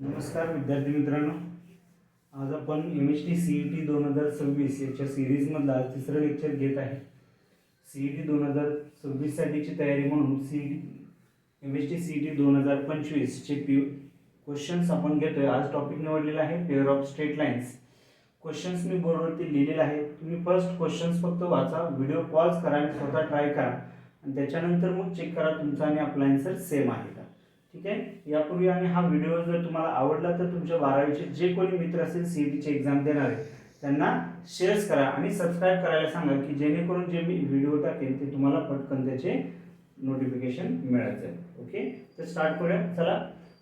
नमस्कार विद्यार्थी मित्रांनो, आज आपण MHT CET 2026 याच्या सिरीजमधला तिसरं लेक्चर घेत आहे. CET 2026 साठीची तयारी म्हणून MHT CET 2025 चे क्वेश्चन्स आपण घेतोय. आज टॉपिक निवडलेला आहे pair of straight lines. Questions मी बोर्डवरती लिहिलेले आहेत. तुम्ही फर्स्ट क्वेश्चन्स फक्त वाचा, व्हिडिओ पॉज करा आणि स्वतः ट्राय करा आणि त्याच्यानंतर मग चेक करा तुमचा आणि आपला आन्सर सेम आहे का. ठीक आहे. यापूर्वी आणि हा व्हिडिओ जर तुम्हाला आवडला तर तुमच्या 12वीचे जे कोणी मित्र असेल CETची एक्झाम देणार आहे त्यांना शेअर करा आणि सबस्क्राईब करायला सांगा की जेणेकरून जे मी व्हिडिओ टाकेल ते तुम्हाला पटकन त्याचे नोटिफिकेशन मिळत जाईल. ओके, तर स्टार्ट करूया. चला,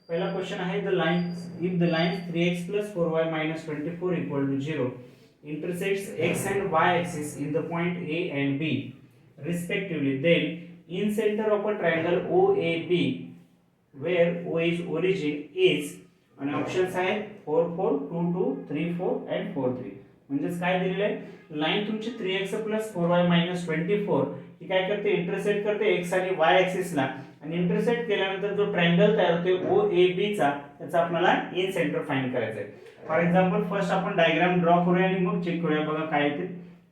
पहिला क्वेश्चन आहे the lines if the lines 3x + 4y - 24 = 0 intersects x and y axis in the point A and B respectively, then in center of a triangle OAB where O is origin is आणि options आहेत 4 4 2 2 3 4 and 4 3. म्हणजेच काय दिलेलं आहे, line तुमची 3x + 4y - 24 ही काय करते, intersect करते x आणि y ॲक्सिसला आणि इंटरसेक्ट केल्यानंतर जो ट्रायंगल तयार होते OAB चा त्याचा आपल्याला इन सेंटर फाइंड करायचं आहे. फॉर एक्झाम्पल फर्स्ट आपण डायग्राम ड्रॉ करूया आणि मग चेक करूया. बघा काय येते,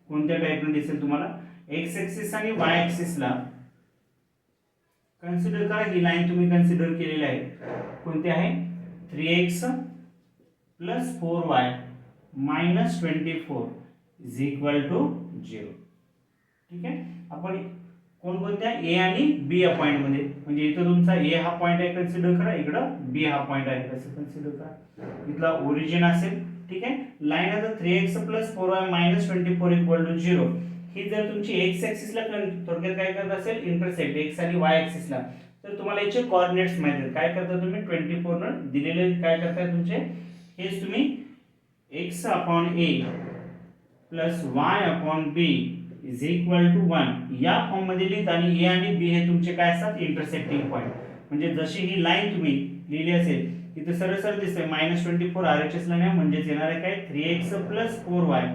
कोणत्या टाइपने दिसेल तुम्हाला. x ॲक्सिस आणि y ॲक्सिसला कन्सिडर करा. ही लाईन तुम्ही कन्सिडर केलेली आहे. कोणती आहे, 3x + 4y - 24 = 0. ठीक आहे. आपण कोणत्या A आणि B या पॉइंट मध्ये, म्हणजे इथं तुमचा A हा पॉइंट आहे कन्सिडर करा, इकडं B हा पॉइंट आहे कसं कन्सिडर करा. इथला ओरिजिन असेल. ठीक आहे. लाईन आता 3x + 4y - 24 = 0 ही जर तुमची x ॲक्सिसला थोडक्यात काय करत असेल, इंटरसेक्ट x आणि y ॲक्सिसला, तर तुम्हाला याचे कोऑर्डिनेट्स माहिती आहेत. काय करता तुम्ही 24 न दिलेले काय करताय तुमचे, हेच तुम्ही x/a + y/b = 1 या फॉर्म मध्ये लिहिता आणि a आणि b हे तुमचे काय असतात, इंटरसेक्टिंग पॉइंट. म्हणजे जशी ही लाईन तुम्ही लिहिली असेल इथे सरळ सरळ दिसते -24 RHS ला, म्हणजेच येणार आहे काय, 3x + 4y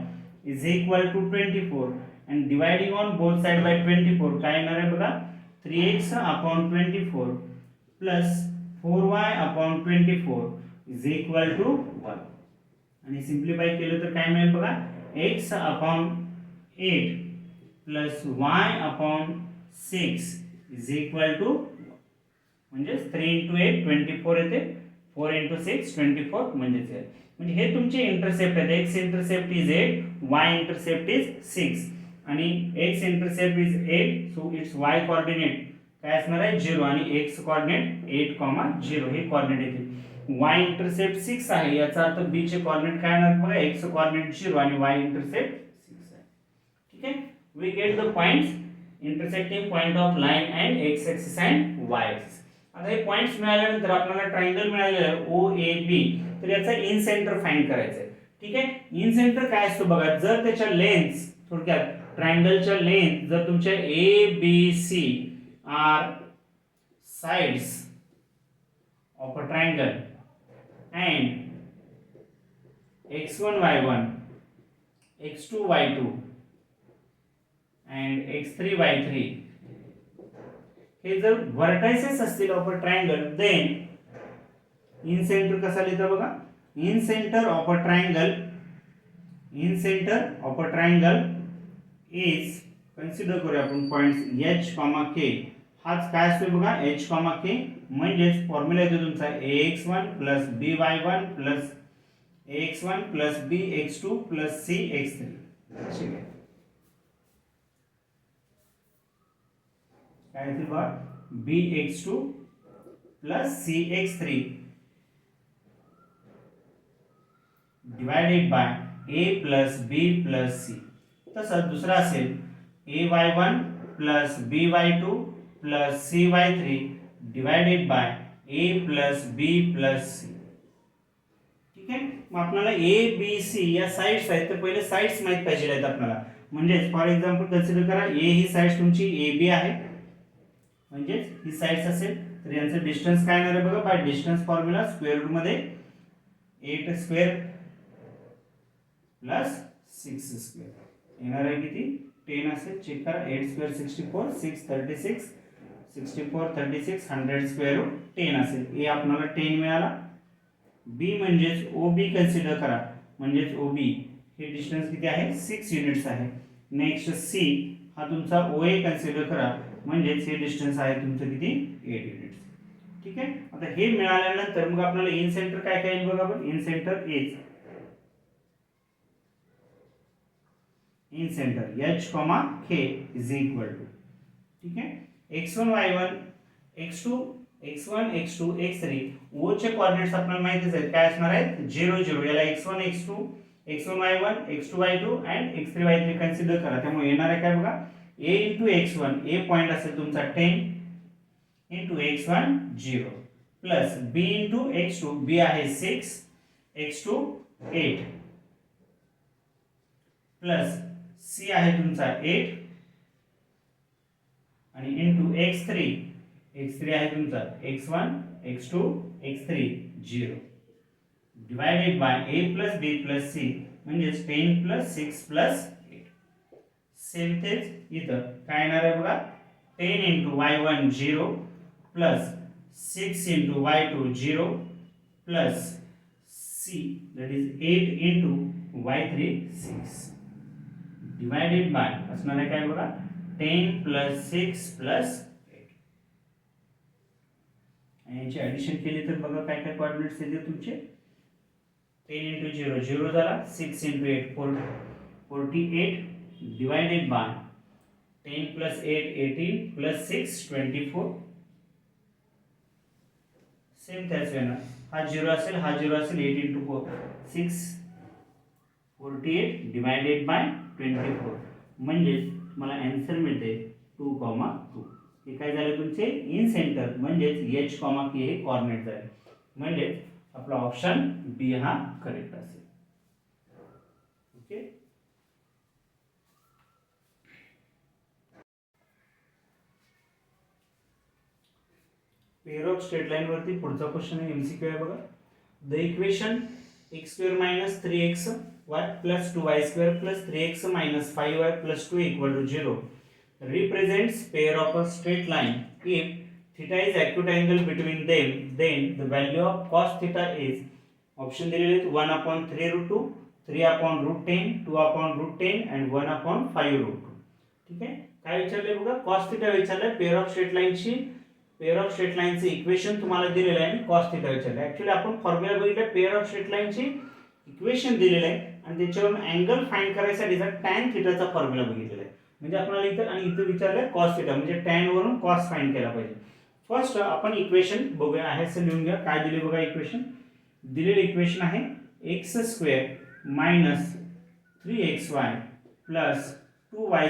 = 24 and dividing on both side by 24 काय येणार आहे बघा, 3x/24 + 4y/24 = 1 आणि सिंप्लिफाय केलं तर काय मिळेल बघा, x/8 + y/6 = म्हणजे 3 × 8 24 येते, 4 × 6 24 म्हणजेच आहे. म्हणजे हे तुमचे इंटरसेप्ट आहेत. x intercept is 8, y intercept is 6 आणि x intercept is 8, so it's y coordinate काय असणार आहे, 0 आणि x कोऑर्डिनेट 8, 0 हे कोऑर्डिनेट येतील. y इंटरसेप्ट 6 आहे, याचा अर्थ b चे कोऑर्डिनेट काय येणार बघा, x कोऑर्डिनेट 0 आणि y इंटरसेप्ट 6 आहे. ठीक आहे. We get the points intersecting point of line and x axis and y axis. आता हे पॉइंट्स मिळाल्यानंतर आपल्याला ट्रायंगल मिळालेला आहे OAB, तर याचा इन सेंटर फाइंड करायचं आहे. ठीक आहे. इन सेंटर काय असतो बघा, जर त्याच्या लेंथ्स, थोडक्यात ट्रायंगलच्या लेंथ जर तुमच्या ABC are sides of a triangle and x1 y1 x2 y2 and x3 y3 हे जर व्हर्टायसेस असतील of a triangle, then incentre कसा लिहिता बघा, incentre of a triangle is, consider करूया आपण पॉइंट्स h, k. हाच काय असतो बघा, h, k. म्हणजेच फॉर्म्युला येतो तुमचा ax1 + by1 + ax1 + bx2 + cx3. ठीक आहे. काय येते बघा, bx2 + cx3 divided by a + b + c. तसंच दुसरा असेल ay1 + by2 + cy3 divided by a + b + c. ठीक आहे. मग आपल्याला a b c या साइड्स आहेत, तर पहिले साइड्स माहित पाहिजे आहेत आपल्याला. म्हणजे फॉर एक्झाम्पल कन्सिडर करा, a ही साइड तुमची ab आहे, म्हणजे ही साइड्स असेल, तर यांचं डिस्टन्स काय येणार आहे बघा, by distance formula square root मध्ये 8² + 6² येणार आहे किती, 10 असेल. चेक करा, 8² 64, 6 36, 64 36 100 स्क्वेअर रूट 10 असेल. ए आपल्याला 10 मिळाला बी म्हणजेच ओ बी कन्सिडर करा, म्हणजेच ओ बी हे डिस्टन्स किती आहे 6 युनिट्स आहे. नेक्स्ट सी हा तुमचा ओ ए कन्सिडर करा, म्हणजेच हे डिस्टन्स आहे तुमचं किती 8 युनिट्स. ठीक आहे. आता हे मिळाल्यानंतर मग आपल्याला इन सेंटर काय काय येईल बघा. आपण incentre as incentre H comma K is equal to, ठीक आहे, x1 y1 x2 x1 x2 x3 ओ चे कोऑर्डिनेट्स आपल्याला माहितीच आहेत काय असणार आहेत 0 0. याला x1 x2 x1 y1 x2 y2 and x3 y3 consider करा. त्यामुळे येणार आहे काय बघा a * x1 a पॉइंट असेल तुमचा 10 * x1 0 plus b * x2 b आहे 6 x2 8 प्लस c आहे तुमचा 8 आणि इनटू x3 आहे तुमचा x1 x2 x3 0 divided by a plus b plus c म्हणजे 10 प्लस 6 प्लस 8. सेम तेच इथं काय येणार आहे बघा 10 * y1 0 plus 6 * y2 0 plus c that is 8 * y3 6 divided by असणार आहे काय बघा 10 प्लस 6 प्लस 8. आणि याची ॲडिशन केली तर बघा काय काय कोऑर्डिनेट्स येतील तुमचे 10 * 0 0 झाला 6 * 8 48 divided by 10 plus 8 18 plus 6 24. Same त्याच वेळेला हा 0 असेल हा 0 असेल 8 * 4 6 48 डिवाइडेड बाय 24 म्हणजे मला आन्सर मिळते 2,2. हे काय झाले तुमचे इन सेंटर म्हणजेच h, k हे कोऑर्डिनेट झाले, म्हणजे आपला ऑप्शन बी हा करेक्ट असेल. Okay. Pair of straight line वरती पुढचा क्वेश्चन आहे एमसीक्यू आहे बघा. The equation x² - 3xy + 2y² + 3x - 5y + 2 = 0 represents pair of a straight line. If theta is acute angle between them, then the value of cos theta is option दिलेले आहेत 1/3√2 3/√10 2/√10 and 1/5√2. ठीक आहे. काय विचारले बघा cos theta विचारले. Pair of straight लाईनची pair of straight लाईनचे इक्वेशन तुम्हाला दिलेलं आहे आणि cos theta विचारले. ऍक्च्युअली आपण फॉर्म्युला बघितला पेअर ऑफ स्ट्रेट लाईनची इक्वेशन दिलेलं आहे आणि त्याच्यावरून अँगल फाइंड करायसाठी tan थीटाचा फॉर्म्युला बघितलेला आहे. म्हणजे आपल्याला इथं आणि इथं विचारलंय cos थीटा म्हणजे tan वरून cos फाइंड केला पाहिजे. फर्स्ट आपण इक्वेशन बघूया आहे असं लिहून घ्या. काय दिले बघा इक्वेशन. दिलेलं इक्वेशन आहे x² - 3xy + 2y²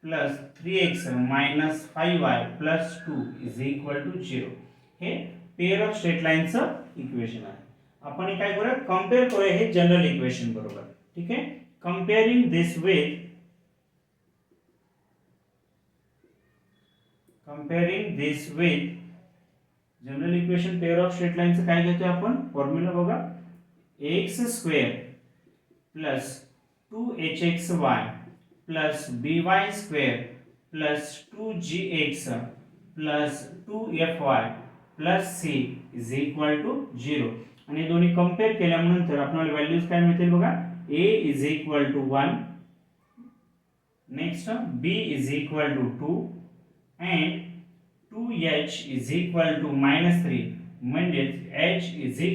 + 3x - 5y + 2 = 0. हे पेअर ऑफ स्ट्रेट लाईनचं इक्वेशन आहे. आपण हे काय करूया कंपेअर करूया हे जनरल इक्वेशन बरोबर. ठीक आहे. Comparing this with general equation pair of straight लाईनचं काय घेतोय आपण फॉर्म्युला बघा x² + 2hxy + by² + 2gx + 2fy + c = 0. आणि दोन्ही कंपेअर केल्यानंतर आपल्याला व्हॅल्यूज काय मिळतील बघा a = 1 next b = 2 and 2h = -3 म्हणजे h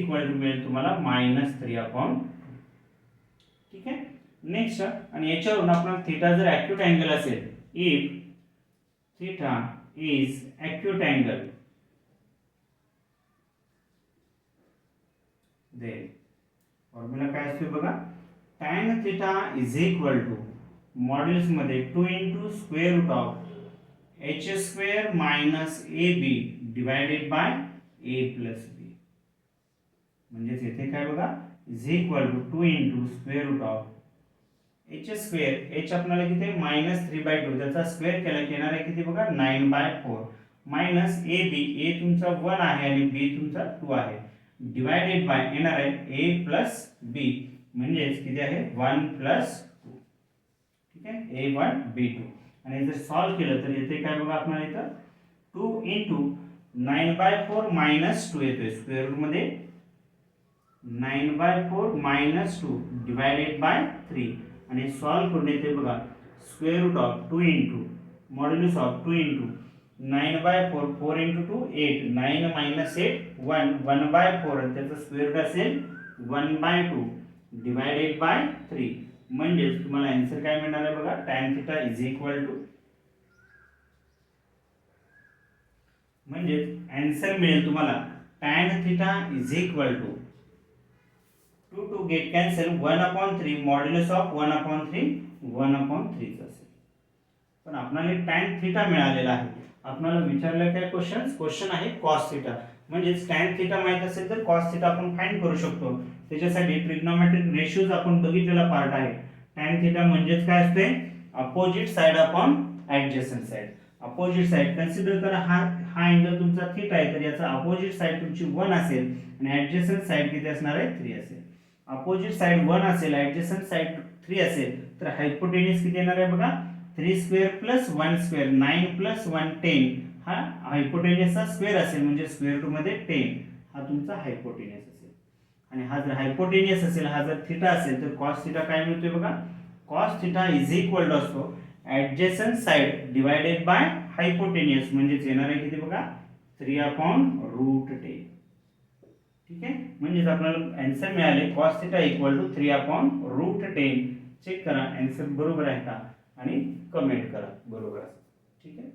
मिळेल तुम्हाला -3/2. ठीक आहे. नेक्स्ट आणि याच्यावरून आपण थीटा जर ॲक्यूट अँगल असेल if theta is acute angle then formula काय असतो बघा tan थीटा = मॉड्युलस मध्ये 2 * square-root h² - ab divided by a + b. म्हणजे इथे काय बघा = 2 * square-root h². h आपल्याला किती -3/2 त्याचा स्क्वेअर केला की येणार आहे किती बघा 9/4 मायनस ab a तुमचा 1 आहे आणि b तुमचा 2 आहे डिवाइडेड बाय येणार आहे a + b म्हणजे किती आहे 1 + 2. ठीक आहे a1 b2. आणि जर सॉल्व केलं तर येथे काय बघा आपल्याला इथं 2 * 9/4 - 2 येतोय स्क्वेअर रूट मध्ये 9/4 मायनस 2 डिवायडेड बाय 3 आणि सॉल्व करून येते बघा square root of 2 into modulus of 2 into 9/4 4 into 2 8 9 minus 8 1 1/4 आणि त्याचं स्क्वेअर रूट असेल 1/2 डिवायडेड बाय 3 म्हणजेच तुम्हाला आन्सर काय मिळणार आहे बघा tan theta is equal to म्हणजे आन्सर मिळेल तुम्हाला tan theta is equal to 2 get cancel 1/3 modulus of 1/3 1/3 असेल. पण आपल्याला tan थीटा मिळालेला आहे. आपल्याला विचारलं काय क्वेश्चन आहे cos थीटा म्हणजे tan थीटा माहित असेल तर cos थीटा आपण फाइंड करू शकतो. त्याच्यासाठी ट्रिग्नोमेट्रिक रेशियोज आपण बघितलेला पार्ट आहे. tan थीटा म्हणजेच काय असते opposite side upon adjacent side. Opposite side consider करा हा अँगल तुमचा थीटा आहे तर याचा अपोजिट साइड तुमची 1 असेल आणि ऍडजसंट साइड किती असणार आहे 3 असेल. अपोजिट साइड 1 असेल ऍडजसंट साइड 3 असेल तर हायपोटेन्यूज किती येणार आहे बघा 3 स्क्वेअर प्लस 1 स्क्वेअर 9 प्लस 1 10 हा हायपोटेन्यूजचा स्क्वेअर असेल म्हणजे स्क्वेअर रूट मध्ये 10 हा तुमचा हायपोटेन्यूज असेल. आणि हा जर हायपोटेन्यूज असेल हा जर थीटा असेल तर cos थीटा काय मिळतोय बघा cos theta is equal to असतो adjacent side divided by hypotenuse म्हणजेच येणार आहे किती बघा 3/√10. ठीक आहे म्हणजेच आपल्याला आन्सर मिळाले cos theta equal to 3/√10. Check करा आन्सर बरोबर आहे का आणि कमेंट करा बरोबर असेल. ठीक आहे.